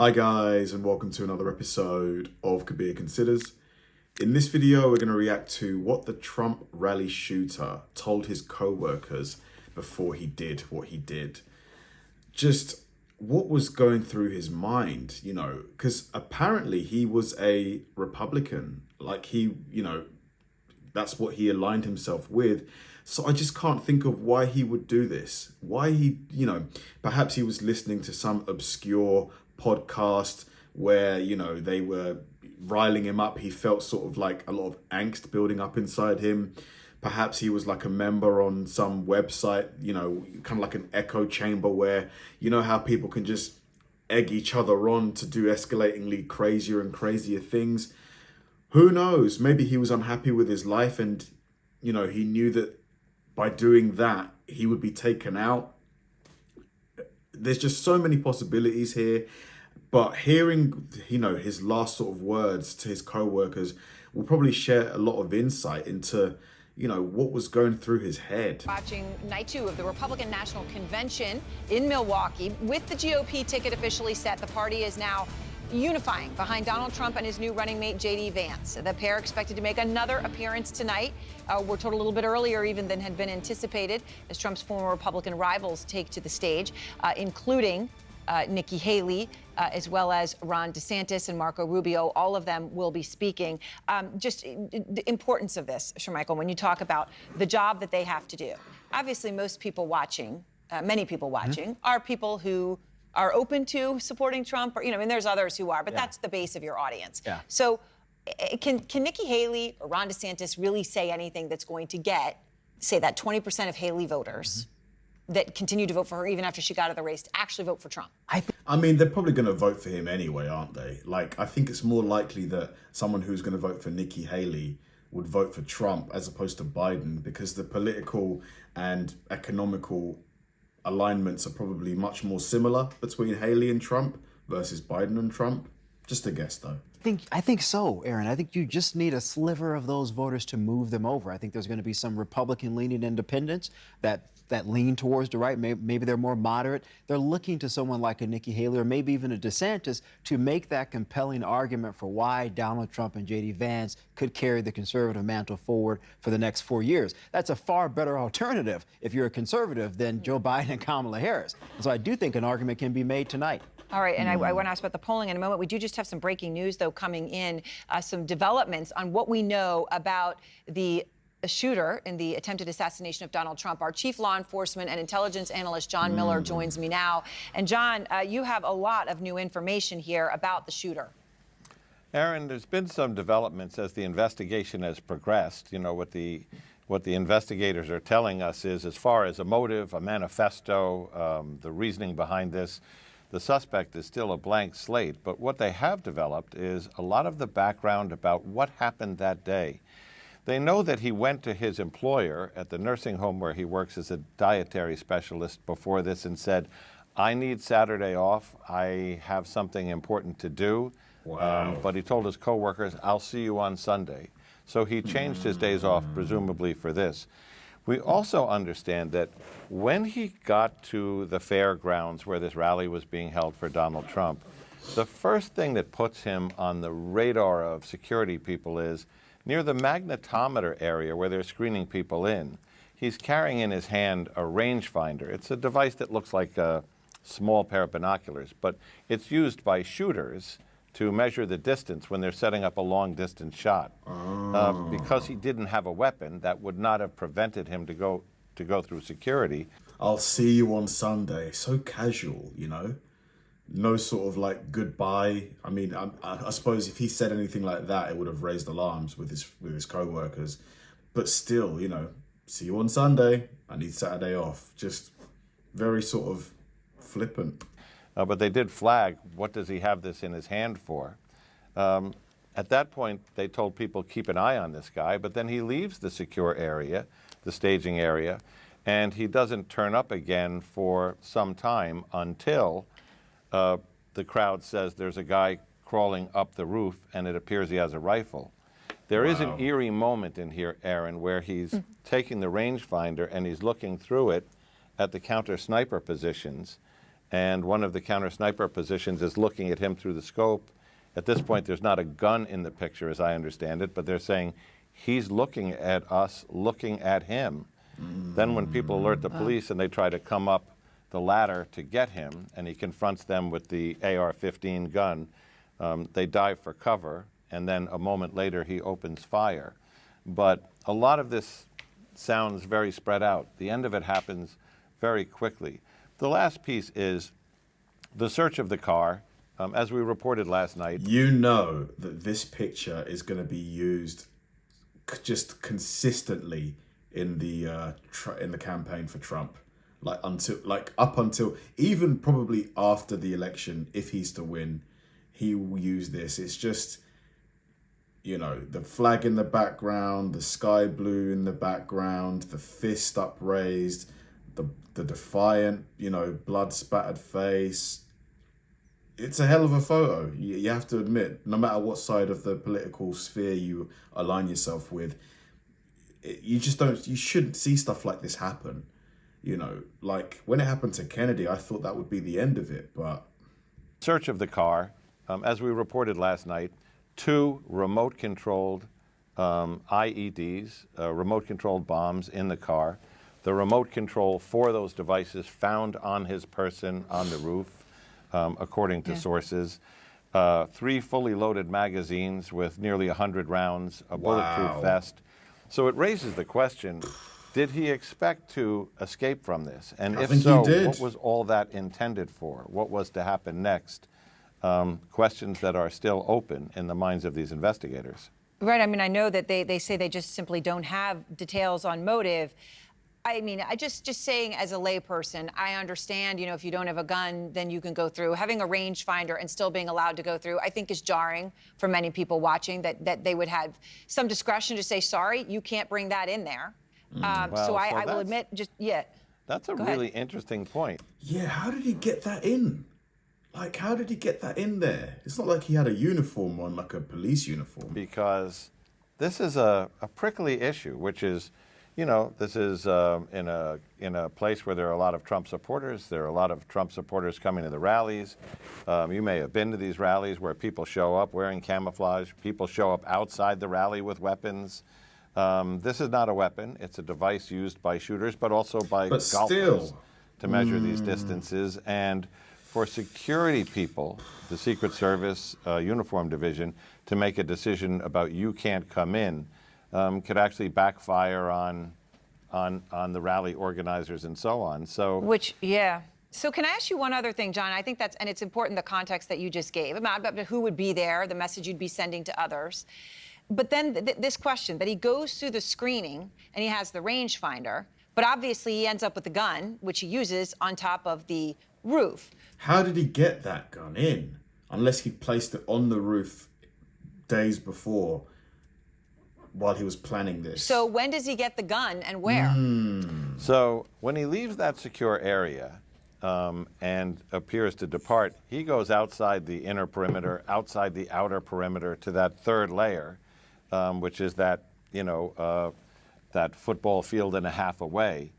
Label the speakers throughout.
Speaker 1: Hi guys, and welcome to another episode of Kabir Considers. In this video, we're going to react to what the Trump rally shooter told his co-workers before he did what he did. Just what was going through his mind, because apparently he was a Republican. That's what he aligned himself with. So I just can't think of why he would do this. Why perhaps he was listening to some obscure podcast where, they were riling him up. He felt sort of like a lot of angst building up inside him. Perhaps he was like a member on some website, kind of like an echo chamber where, how people can just egg each other on to do escalatingly crazier and crazier things. Who knows? Maybe he was unhappy with his life and, he knew that by doing that, he would be taken out. There's just so many possibilities here. But hearing, his last sort of words to his co-workers will probably share a lot of insight into, what was going through his head.
Speaker 2: Watching night 2 of the Republican National Convention in Milwaukee. With the GOP ticket officially set, the party is now unifying behind Donald Trump and his new running mate, J.D. Vance. The pair expected to make another appearance tonight. We're told a little bit earlier even than had been anticipated, as Trump's former Republican rivals take to the stage, including Nikki Haley, as well as Ron DeSantis and Marco Rubio. All of them will be speaking. Just the importance of this, Shermichael, when you talk about the job that they have to do. Obviously, most people watching, many people watching, are people who are open to supporting Trump, or, there's others who are, but that's the base of your audience. Yeah. So can Nikki Haley or Ron DeSantis really say anything that's going to get, say, that 20% of Haley voters that continue to vote for her even after she got out of the race to actually vote for Trump?
Speaker 1: I mean, they're probably going to vote for him anyway, aren't they? I think it's more likely that someone who's going to vote for Nikki Haley would vote for Trump as opposed to Biden, because the political and economical alignments are probably much more similar between Haley and Trump versus Biden and Trump. Just a guess, though.
Speaker 3: I think so, Aaron. I think you just need a sliver of those voters to move them over. I think there's going to be some Republican-leaning independents that lean towards the right. Maybe they're more moderate. They're looking to someone like a Nikki Haley or maybe even a DeSantis to make that compelling argument for why Donald Trump and J.D. Vance could carry the conservative mantle forward for the next 4 years. That's a far better alternative if you're a conservative than Joe Biden and Kamala Harris. And so I do think an argument can be made tonight.
Speaker 2: All right, and I want to ask about the polling in a moment. We do just have some breaking news, though, coming in, some developments on what we know about the shooter in the attempted assassination of Donald Trump. Our chief law enforcement and intelligence analyst, John Miller, joins me now. And John, you have a lot of new information here about the shooter.
Speaker 4: Aaron, there's been some developments as the investigation has progressed. What the investigators are telling us is, as far as a motive, a manifesto, the reasoning behind this, the suspect is still a blank slate. But what they have developed is a lot of the background about what happened that day. They know that he went to his employer at the nursing home where he works as a dietary specialist before this and said, I need Saturday off. I have something important to do.
Speaker 1: Wow.
Speaker 4: But he told his coworkers, I'll see you on Sunday. So he changed his days off, presumably for this. We also understand that when he got to the fairgrounds where this rally was being held for Donald Trump, the first thing that puts him on the radar of security people is near the magnetometer area where they're screening people in. He's carrying in his hand a rangefinder. It's a device that looks like a small pair of binoculars, but it's used by shooters to measure the distance when they're setting up a long-distance shot. Because he didn't have a weapon, that would not have prevented him to go through security.
Speaker 1: I'll see you on Sunday. So casual, No sort of goodbye. I mean, I suppose if he said anything like that, it would have raised alarms with his co-workers. But still, see you on Sunday. I need Saturday off. Just very sort of flippant.
Speaker 4: But they did flag, what does he have this in his hand for? At that point, they told people, keep an eye on this guy, but then he leaves the secure area, the staging area, and he doesn't turn up again for some time until the crowd says there's a guy crawling up the roof and it appears he has a rifle. There is an eerie moment in here, Aaron, where he's taking the rangefinder and he's looking through it at the counter sniper positions. and one of the counter sniper positions is looking at him through the scope. At this point, there's not a gun in the picture, as I understand it, but they're saying he's looking at us, looking at him. Then when people alert the police and they try to come up the ladder to get him, and he confronts them with the AR-15 gun, they dive for cover, and then a moment later he opens fire. But a lot of this sounds very spread out. The end of it happens very quickly. The last piece is the search of the car. As we reported last night,
Speaker 1: you know that this picture is going to be used just consistently in the campaign for Trump, up until even probably after the election, if he's to win, he will use this. It's just, you know, the flag in the background, the sky blue in the background, the fist upraised, the defiant, you know, blood spattered face. It's a hell of a photo. You have to admit, no matter what side of the political sphere you align yourself with, you shouldn't see stuff like this happen. You know, like when it happened to Kennedy, I thought that would be the end of it, but...
Speaker 4: Search of the car, as we reported last night, 2 remote-controlled IEDs, remote-controlled bombs in the car. The remote control for those devices found on his person on the roof, according to sources. 3 fully loaded magazines with nearly 100 rounds, a bulletproof vest. So it raises the question, did he expect to escape from this? And if so, what was all that intended for? What was to happen next? Questions that are still open in the minds of these investigators.
Speaker 2: Right. I mean, I know that they say they just simply don't have details on motive. I mean, I just saying as a layperson, I understand, you know, if you don't have a gun, then you can go through. Having a rangefinder and still being allowed to go through, I think is jarring for many people watching, that they would have some discretion to say, sorry, you can't bring that in there. So I will admit,
Speaker 4: That's a really interesting point.
Speaker 1: Yeah, how did he get that in? Like, how did he get that in there? It's not like he had a uniform on, like a police uniform.
Speaker 4: Because this is a prickly issue, which is, you know, this is in a place where there are a lot of Trump supporters. There are a lot of Trump supporters coming to the rallies. You may have been to these rallies where people show up wearing camouflage. People show up outside the rally with weapons. This is not a weapon. It's a device used by shooters, but also by golfers to measure these distances. And for security people, the Secret Service Uniform Division, to make a decision about you can't come in could actually backfire on the rally organizers and so on. So
Speaker 2: So can I ask you one other thing, John? I think that's, and it's important, the context that you just gave about who would be there, the message you'd be sending to others. But then this question, that he goes through the screening and he has the rangefinder, but obviously he ends up with the gun, which he uses on top of the roof.
Speaker 1: How did he get that gun in? Unless he placed it on the roof days before while he was planning this.
Speaker 2: So when does he get the gun and where?
Speaker 4: So when he leaves that secure area and appears to depart, he goes outside the inner perimeter, outside the outer perimeter to that third layer, which is that, you know, that football field and a half away.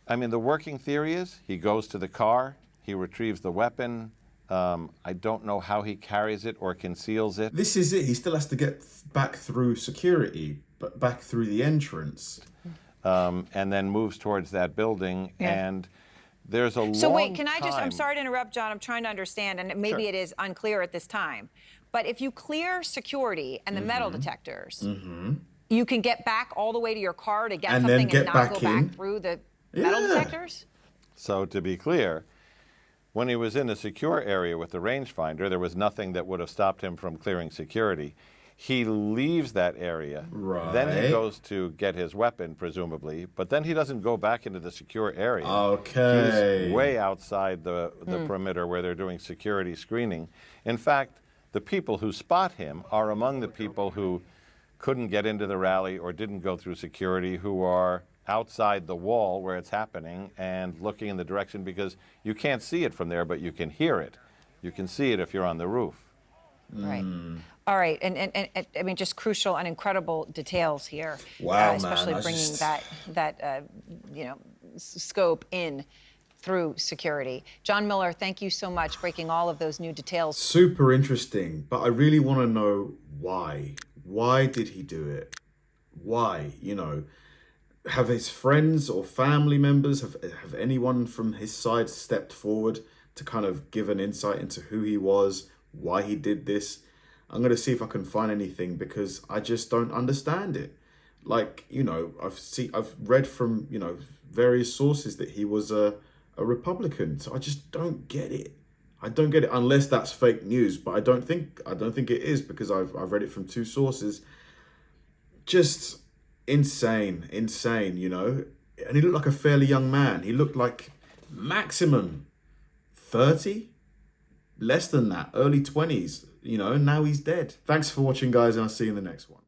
Speaker 4: I mean, the working theory is he goes to the car, he retrieves the weapon. I don't know how he carries it or conceals it.
Speaker 1: This is it. He still has to get back through security, but back through the entrance.
Speaker 4: And then moves towards that building. And there's a long
Speaker 2: So wait, can I just,
Speaker 4: time.
Speaker 2: I'm sorry to interrupt, John. I'm trying to understand, and maybe it is unclear at this time. But if you clear security and the metal detectors, you can get back all the way to your car to get
Speaker 1: And
Speaker 2: something
Speaker 1: then get
Speaker 2: and not
Speaker 1: back
Speaker 2: go
Speaker 1: in.
Speaker 2: back through the metal detectors?
Speaker 4: So to be clear, when he was in a secure area with the rangefinder, there was nothing that would have stopped him from clearing security. He leaves that area.
Speaker 1: Right.
Speaker 4: Then he goes to get his weapon, presumably, but then he doesn't go back into the secure area.
Speaker 1: Okay.
Speaker 4: He's way outside the perimeter where they're doing security screening. In fact, the people who spot him are among the people who couldn't get into the rally or didn't go through security, who are outside the wall where it's happening and looking in the direction, because you can't see it from there, but you can hear it. You can see it if you're on the roof.
Speaker 2: Right. All right. And I mean, just crucial and incredible details here.
Speaker 1: Wow,
Speaker 2: especially
Speaker 1: man.
Speaker 2: bringing that you know, scope in through security. John Miller, thank you so much, breaking all of those new details.
Speaker 1: Super interesting, but I really want to know why. Why did he do it? Why? You know, have his friends or family members, have anyone from his side stepped forward to kind of give an insight into who he was, why he did this? I'm going to see if I can find anything, because I just don't understand it. Like, you know, I've read from, you know, various sources that he was a Republican. So I just don't get it. I don't get it, unless that's fake news, but I don't think it is, because I've read it from two sources. Just insane, you know. And he looked like a fairly young man. He looked like maximum 30, less than that, early 20s, you know, and now he's dead. Thanks for watching, guys, and I'll see you in the next one.